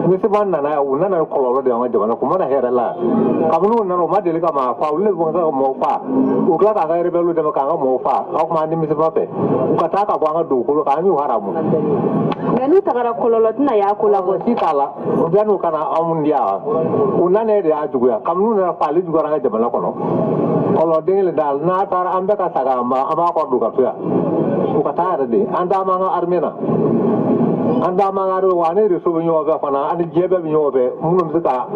minisima nana u nana kɔlɔlɔ de an ka jamana kɔnɔ u mana hɛrɛ la kabini u nana u ma deli ka maa fa olu de bɛ ka mɔgɔw fa u tila k'an ka rebelle dɛmɛ k'an ka mɔgɔw fa aw kuma minisima fɛ u ka taa ka bɔ an ka dugukolo kan an y'u haramu mais n'u tagara kɔlɔlɔ tɛna y'a ko labɔ si t'a la yan'u kana anw di yan u nana de y'a juguya kabini u nana fa ale juguyara an ka jamana kɔnɔ kɔlɔlɔ den kelen t'a la n'a taara an bɛɛ ka saga an b'a kɔ don ka to yan u ka taa yɛrɛ de an t'an b'an ka armée na an t'an b'an ka armée wa ani réseau bɛ ɲɔgɔn fɛ fana ani diɲɛ bɛɛ bɛ ɲɔgɔn fɛ minnu bɛ se ka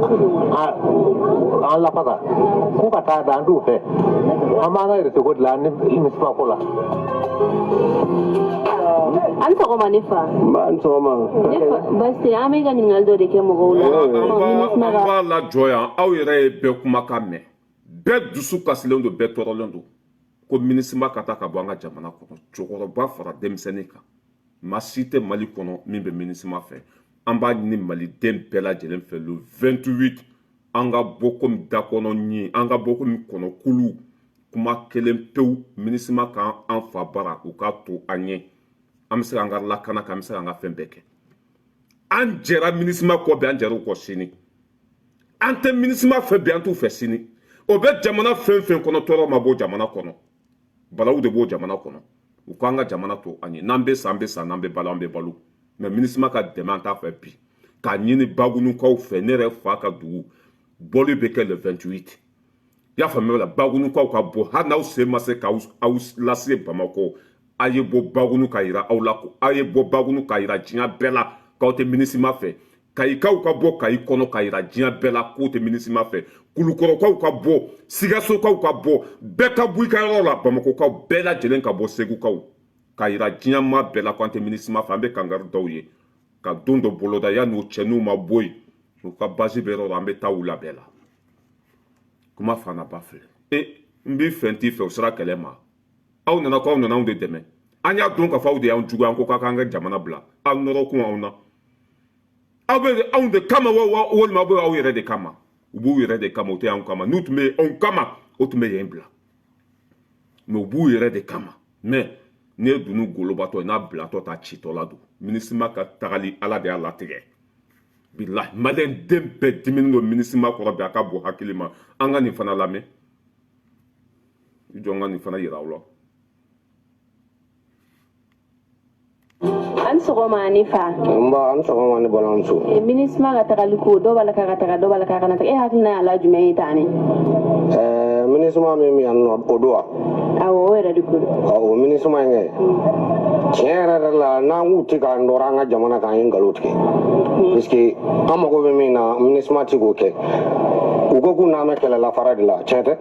an lafasa k'u ka taa da an t'u fɛ an b'an ka réseau ko dilan ani minisima ko la. an sɔgɔma ne fa n sɔgɔma basi an bɛ ka ɲininkali dɔ de kɛ mɔgɔw la an b'a lajɔ yan aw yɛrɛ ye bɛɛ kumakan mɛn bɛɛ dusu kasilen don bɛɛ tɔɔrɔlen don ko minisima ka taa ka bɔ an ka jamana kɔnɔ cɛkɔrɔba fara denmisɛnnin kan maa si tɛ mali kɔnɔ min bɛ minisima fɛ an b'a ɲini maliden bɛɛ lajɛlen fɛ le 28 an ka bɔ komi dakɔnɔ ɲi an ka bɔ komi kɔnɔkulu kuma kelen pewu minisima kan an fa bara u k'a to an ye an bɛ se k'an ka lakana kan an bɛ se k'an ka fɛn bɛɛ kɛ an jɛra minisima kɔ bi an jɛra u kɔ sini an tɛ minisima fɛ bi an t'u fɛ sini o bɛ jamana fɛn fɛn kɔnɔ tɔɔrɔ ma bɔ jamana kɔnɔ balawu de b'o jamana kɔnɔ u k'an ka jamana to an ye n'an bɛ san an bɛ san n'an bɛ balo an bɛ balo mɛ minisima ka dɛmɛ an t'a fɛ bi k'a ɲini bagunukaw fɛ ne yɛrɛ fa ka dugu bɔli bɛ kɛ le 28 i y'a faamuya la bagunukaw ka bɔ hali n'aw sen ma se k'aw lase Bamakɔ a ye bɔ bagunu ka yira aw la a ye bɔ bagunu ka yira diɲɛ bɛɛ la k'aw tɛ minisima fɛ kayikaw ka bɔ kayi kɔnɔ ka yira diɲɛ bɛɛ la k'o tɛ minisima fɛ kulukɔrɔkaw ka bɔ sigasokaw ka bɔ bɛɛ ka bɔ i ka yɔrɔ la Bamakokaw bɛɛ lajɛlen ka bɔ segukaw ka yira diɲɛ maa bɛɛ la k'an tɛ minisima fɛ an bɛ kangari d'aw ye ka don dɔ boloda yanni o cɛninw ma bɔ yen u ka basi bɛ yɔrɔ la an bɛ taa u la bɛɛ la kuma fana ba filɛ n b'i fɛ n t'i fɛ o sera kɛlɛ ma aw nana k'aw nana anw de dɛmɛ an y'a dɔn k'a fɔ aw de y'anw jugu an ko k'a k'an ka jamana bila aw nɔrɔ kun anw na aw bɛ anw de kama walima aw bɛ aw yɛrɛ de kama u b'u yɛrɛ de kama u tɛ anw kama n'u tun bɛ anw kama o tun bɛ yen bila mɛ u b'u yɛrɛ de kama mɛ ne ye dunun golobatɔ n'a bilatɔ ta citɔ la don minisima ka tagali ala de y'a latigɛ bilahi maliyɛn den bɛɛ diminen don minisima kɔrɔ bi a ka bon hakili ma an ka nin fana lamɛn i jɔ n ka nin fana yira aw la an sɔgɔma ni fa an sɔgɔma ni balimamuso minisma ka tagali ko dɔ b'a la k'a ka taga dɔ b'a la k'a kana taga e hakilina y'a la jumɛn ye tan ni minisma min yan nɔ o don wa awɔ o yɛrɛ de ko don o minisma in kɛ tiɲɛ yɛrɛ la n'an k'u tɛ k'an nɔrɔ an ka jamana kan an ye nkalon tigɛ parce que an mago bɛ min na minisma tɛ k'o kɛ u ko k'u n'an bɛ kɛlɛla fara de la tiɲɛ tɛ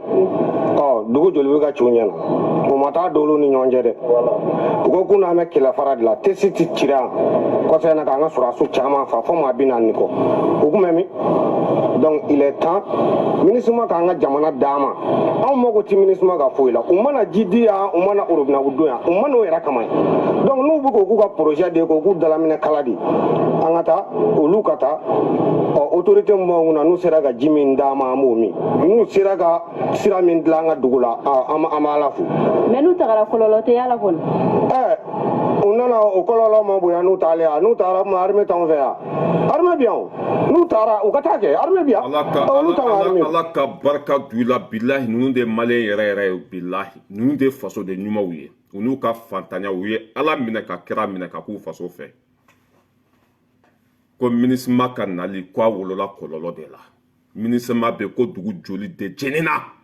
dugu joli bɛ ka ci u ɲɛna o ma taa dɔw ni ɲɔgɔn cɛ dɛ u ko k'u n'an bɛ kɛlɛ fara de la tesi tɛ cira kɔfɛ in na k'an ka sɔrɔdasiw caman fa fɔ maa 40 kɔ o tun bɛ min donc il est temps minisma k'an ka jamana d'an ma anw mago tɛ minisma ka foyi la u mana ji di yan u mana orobinabu don yan u mana o yɛrɛ kama ye donc n'u bɛ k'u ka projet de ko k'u dalaminɛ kala de an ka taa olu ka taa autorité min b'anw kunna n'u sera ka ji min d'an ma an b'o min n'u sera ka sira min dilan an ka dugu la an b'Ala fo mais n'u tagara kɔlɔlɔ tɛ y'a la kɔni u nana o kɔlɔlɔ ma bonya n'u taalen yan n'u taara armée t'anw fɛ yan armée bɛ yan o n'u taara u ka taa kɛ armée bɛ yan Ala ka barika d'u la bilahi ninnu de maliyɛn yɛrɛ yɛrɛ ye bilahi ninnu de faso de ɲumanw ye u n'u ka fantanya u ye Ala minɛ ka kira minɛ ka k'u faso fɛ ko minisma ka nali ko a wolola kɔlɔlɔ de la minisma bɛ ko dugu joli de jɛnina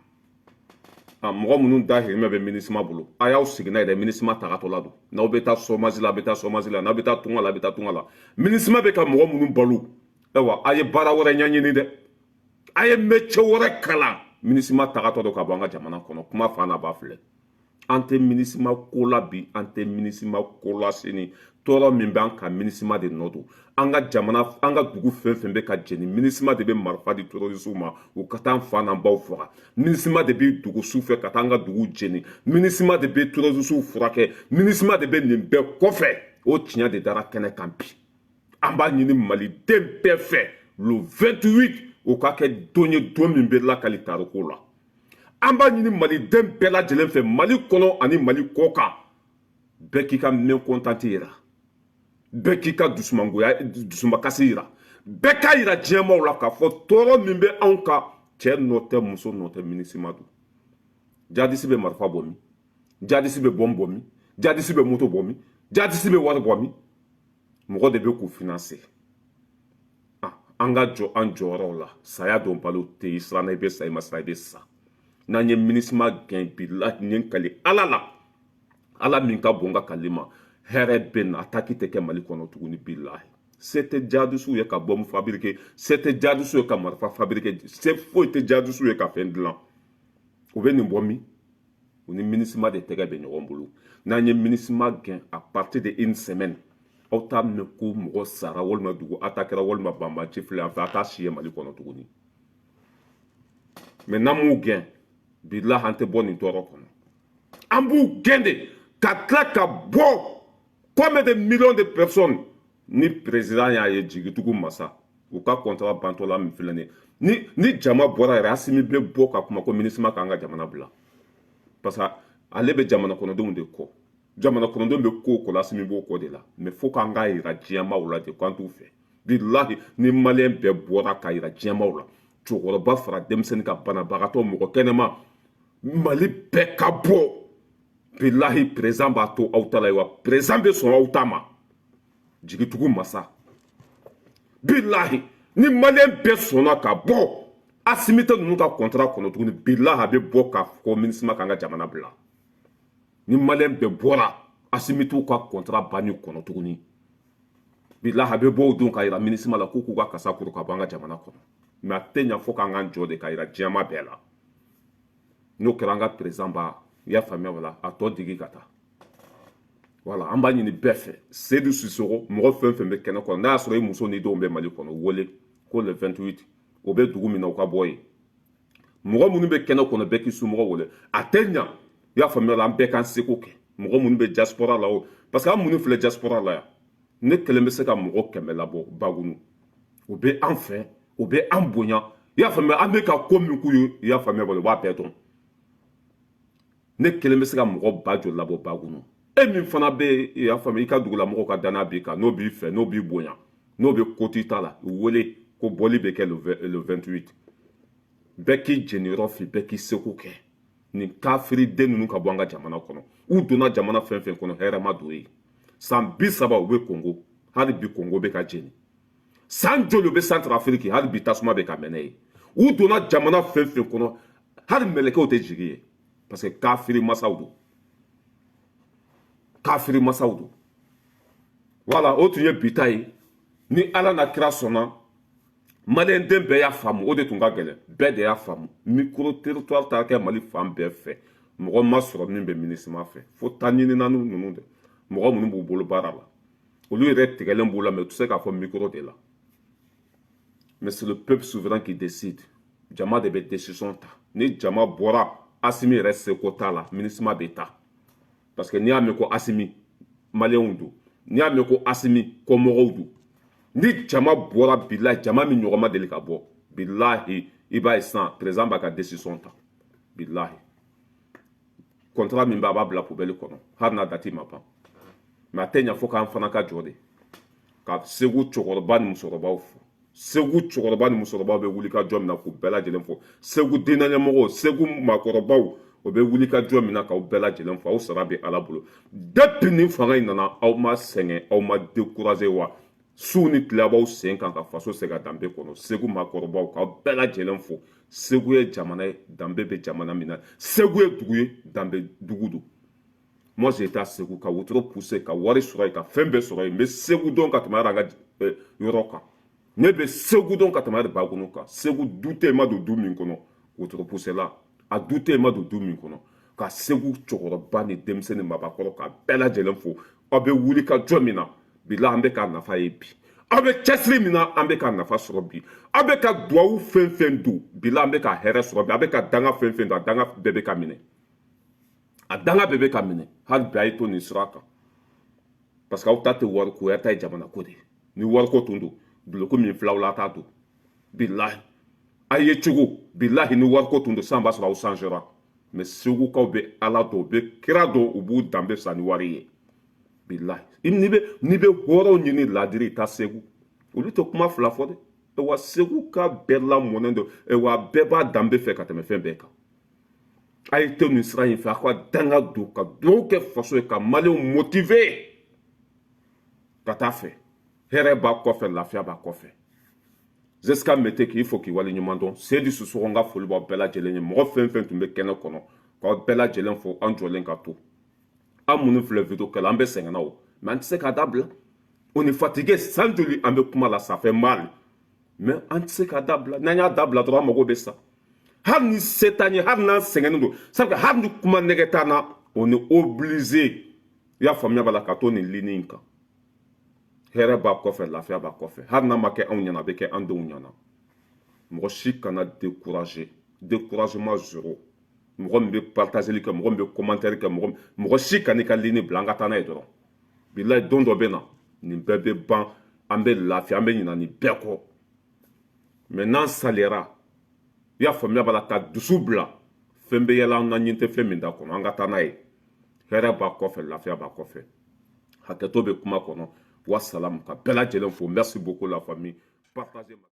mɔgɔ minnu dahirimɛ bɛ minisma bolo a y'aw sigi n'a ye dɛ minisma tagatɔ la don n'aw bɛ taa sɔmasi la a bɛ taa sɔmasi la n'aw bɛ taa tunga la a bɛ taa tunga la minisma bɛ ka mɔgɔ minnu balo ayiwa a ye baara wɛrɛ ɲɛɲini dɛ a ye métier wɛrɛ kalan minisma tagatɔ don ka bɔ an ka jamana kɔnɔ kuma fa n'a ba filɛ an tɛ minisma ko la bi an tɛ minisma ko la sini tɔɔrɔ min bɛ an ka minisma de nɔ don an ka jamana an ka dugu fɛn fɛn bɛ ka jɛni minisma de bɛ marifa di terroriste ma u ka taa an fa n'an baw faga minisma de bɛ dugu su fɛ ka taa an ka dugu jɛni minisma de bɛ terroriste furakɛ minisma de bɛ nin bɛɛ kɔfɛ o tiɲɛ de dara kɛnɛ kan bi an b'a ɲini maliden bɛɛ fɛ le 28 o ka kɛ don ye don min bɛ lakali tariku la an b'a ɲini maliden bɛɛ lajɛlen fɛ mali kɔnɔ ani mali kɔ kan bɛɛ k'i ka minɛ kɔntanti yira bɛɛ k'i ka dusumakasi yira bɛɛ k'a yira diɲɛmaw la k'a fɔ tɔɔrɔ min bɛ anw kan cɛ nɔ tɛ muso nɔ tɛ minisma don jadisi bɛ marifa bɔ min jadisi bɛ bɔn bɔ min jadisi bɛ moto bɔ min jadisi bɛ wari bɔ min mɔgɔ de bɛ k'u financer an ka jɔ an jɔyɔrɔw la saya don balo tɛ yen siranna i bɛ sa i ma siran i bɛ sa n'an ye minisma gɛn bilahi n ye kali ala la ala min ka bon ka kali ma hɛrɛ bɛ na ataki tɛ kɛ mali kɔnɔ tuguni bilahi se tɛ jadisiw ye ka bɔmu fabriquer se tɛ jadisiw ye ka marifa fabriquer se foyi tɛ jadisiw ye ka fɛn dilan u bɛ nin bɔ min u ni minisma de tɛgɛ bɛ ɲɔgɔn bolo n'an ye minisma gɛn à partir de une semaine aw t'a mɛn ko mɔgɔ sara walima dugu atakɛra walima banbanci filɛ an fɛ a t'a si ye mali kɔnɔ tuguni mais n'an m'u gɛn bilahi an tɛ bɔ nin tɔɔrɔ kɔnɔ an b'u gɛn de ka tila ka bɔ combien de millions de personnes ni président y'a ye jigitugu masa u ka contrat bantɔla min filɛ ni jama bɔra yɛrɛ Asimi bɛ bɔ ka kuma ko minisma k'an ka jamana bila parce que ale bɛ jamana kɔnɔdenw de kɔ jamana kɔnɔdenw bɛ ko o ko la Asimi b'o kɔ de la mais fo k'an ka yira diɲɛmaw la de k'an t'u fɛ bilahi ni maliyɛn bɛɛ bɔra ka yira diɲɛmaw la cɛkɔrɔba fara denmisɛnnin ka banabagatɔ mɔgɔ kɛnɛma mali bɛɛ ka bɔ bilahi président b'a to aw ta la ye wa président bɛ sɔn aw ta ma jigitugu masa bilahi ni maliyɛn bɛɛ sɔnna ka bɔ Asimi tɛ ninnu ka contrat kɔnɔ tuguni bilahi a bɛ bɔ k'a fɔ minisma k'an ka jamana bila ni maliyɛn bɛɛ bɔra Asimi t'u ka contrat banni kɔnɔ tuguni bilahi a bɛ bɔ o don ka yira minisma la k'u k'u ka kasa kuru ka bɔ an ka jamana kɔnɔ mais a tɛ ɲɛ fo k'an k'an jɔ de ka yira diɲɛma bɛɛ la n'o kɛra an ka président b'a i y'a faamuya wala a tɔ digi ka taa wala an b'a ɲini bɛɛ fɛ Seydou Sissoko mɔgɔ fɛn fɛn bɛ kɛnɛ kɔnɔ n'a y'a sɔrɔ i muso ni denw bɛ mali kɔnɔ wele ko le 28 o bɛ dugu min na u ka bɔ yen mɔgɔ minnu bɛ kɛnɛ kɔnɔ bɛɛ k'i somɔgɔ wele a tɛ ɲa i y'a faamuya wala an bɛɛ k'an seko kɛ mɔgɔ minnu bɛ diaspora la o parce que an minnu filɛ diaspora la yan ne kelen bɛ se ka mɔgɔ 100 labɔ Bagunu o bɛ an fɛ o bɛ an bonya i y'a faamuya an bɛ ka ko min k'u ye i y'a faamuya wala u b'a bɛɛ dɔn ne kelen bɛ se ka mɔgɔ 1000 labɔ Bagunu e min fana bɛ i y'a faamuya i ka dugulamɔgɔw ka danaya b'i kan n'o b'i fɛ n'o b'i bonya n'o bɛ koti ta la wele ko bɔli bɛ kɛ le 28 bɛɛ k'i jeniyɔrɔ fi bɛɛ k'i seko kɛ nin kafiri den ninnu ka bɔ an ka jamana kɔnɔ u donna jamana fɛn fɛn kɔnɔ hɛrɛ ma don ye san 30 u bɛ Congo hali bi Congo bɛ ka jeni san joli u bɛ Centrafrique hali bi tasuma bɛ ka mɛnɛ ye u donna jamana fɛn fɛn kɔnɔ hali mɛlɛkɛw tɛ jigi ye parce que kafiri masaw don kafiri masaw don voilà o tun ye bita ye ni Ala na kira sɔnna Malien den bɛɛ y'a faamu o de tun ka gɛlɛn bɛɛ de y'a faamu micro territoire ta kɛ Mali fan bɛɛ fɛ mɔgɔ ma sɔrɔ min bɛ MINUSMA fɛ fo ta ɲinina ninnu de mɔgɔ minnu b'u bolo baara la olu yɛrɛ tigɛlen b'u la mais tu sais k'a fɔ micro de la mais c'est le peuple souverain qui décide jama de bɛ décision ta ni jama bɔra Assimi yɛrɛ seko t'a la MINUSMA bɛ taa parce que n'i y'a mɛn ko Assimi maliyɛnw don n'i y'a mɛn ko Assimi kɔmɔgɔw don ni jama bɔra bilahi jama min ɲɔgɔn ma deli ka bɔ bilahi i b'a ye sisan président b'a ka décision ta bilahi contrat min b'a bila poubelle kɔnɔ hali n'a date ma ban mais a tɛ ɲɛ fo k'an fana ka jɔ de ka Segu cɛkɔrɔba ni musokɔrɔbaw fo Segu cɛkɔrɔba ni musokɔrɔbaw bɛ wuli ka jɔ min na k'u bɛɛ lajɛlen fo Segu diinɛ ɲɛmɔgɔw Segu maakɔrɔbaw o bɛ wuli ka jɔ min na k'aw bɛɛ lajɛlen fo aw sara bɛ Ala bolo depuis nin fanga in nana aw ma sɛgɛn aw ma découragé wa su ni tile a b'aw sen kan ka faso segin a danbe kɔnɔ Segu maakɔrɔbaw k'aw bɛɛ lajɛlen fo Segu ye jamana ye danbe bɛ jamana min na Segu ye dugu ye danbe dugu don moi j'étais à Segu ka wotoro poussé ka wari sɔrɔ yen ka fɛn bɛɛ sɔrɔ yen n bɛ Segu dɔn ka tɛmɛ hali an ka yɔrɔ kan ne bɛ Segu dɔn ka tɛmɛ hali Bagunu kan Segu du tɛ yen ma don du min kɔnɔ wotoro poussé la a du tɛ yen ma don du min kɔnɔ ka Segu cɛkɔrɔba ni denmisɛnnin mabakɔrɔ ka bɛɛ lajɛlen fo aw bɛ wuli ka jɔ min na bilahi an bɛ k'a nafa ye bi aw bɛ cɛsiri min na an bɛ k'a nafa sɔrɔ bi aw bɛ ka duwawu fɛn fɛn don bilahi an bɛ ka hɛrɛ sɔrɔ bi aw bɛ ka danga fɛn fɛn don a danga bɛɛ bɛ ka minɛ a danga bɛɛ bɛ ka minɛ hali bi a ye to nin sira kan parce que aw ta tɛ wariko ye aw ta ye jamanako de ye ni wariko tun don duloki min filaw la a t'a don bilahi a ye cogo bilahi ni wariko tun don sisan b'a sɔrɔ aw changera mais Segukaw bɛ Ala dɔn u bɛ kira dɔn u b'u danbe san ni wari ye bilahi n'i bɛ hɔrɔnw ɲini ladiri ta Segu olu tɛ kuma fila fɔ dɛ wa Segu ka bɛɛ lamɔnen don wa bɛɛ b'a danbe fɛ ka tɛmɛ fɛn bɛɛ kan a ye to nin sira in fɛ a ka danga don ka duwawu kɛ faso ye ka maliyɛnw motiver ka taa fɛ hɛrɛ b'a kɔfɛ lafiya b'a kɔfɛ Zeska Mete k'i fo k'i waleɲuman dɔn Seydi Susogo n ka foli b'aw bɛɛ lajɛlen ye mɔgɔ fɛn fɛn tun bɛ kɛnɛ kɔnɔ k'aw bɛɛ lajɛlen fo an jɔlen ka to an minnu filɛ video kɛla an bɛ sɛgɛnna o mais an tɛ se k'a dabila on est fatigué san joli an bɛ kuma la ça fait mal mais an tɛ se k'a dabila n'an y'a dabila dɔrɔn an mago bɛ sa hali ni se t'an ye hali n'an sɛgɛnnen don sabu hali ni kuma nɛgɛ t'an na on est obligé i y'a faamuya b'a la ka to nin ligne in kan hɛrɛ b'a kɔfɛ lafiya b'a kɔfɛ hali n'a ma kɛ anw ɲɛna a bɛ kɛ an denw ɲɛna mɔgɔ si kana décourager découragement zéro mɔgɔ min bɛ partageli kɛ mɔgɔ min bɛ commentaire kɛ mɔgɔ si kan'i ka ligne bila an ka taa n'a ye dɔrɔn bilahi don dɔ bɛ na nin bɛɛ bɛ ban an bɛ lafiya an bɛ ɲina nin bɛɛ kɔ mais n'an saliyara i y'a faamuya b'a la ka dusu bila fɛn bɛ yɛlɛ an na ɲin tɛ fɛn min da kɔnɔ an ka taa n'a ye hɛrɛ b'a kɔfɛ lafiya b'a kɔfɛ hakɛto bɛ kuma kɔnɔ wasalamu ka bɛɛ lajɛlen fo merci beaucoup la famille partagez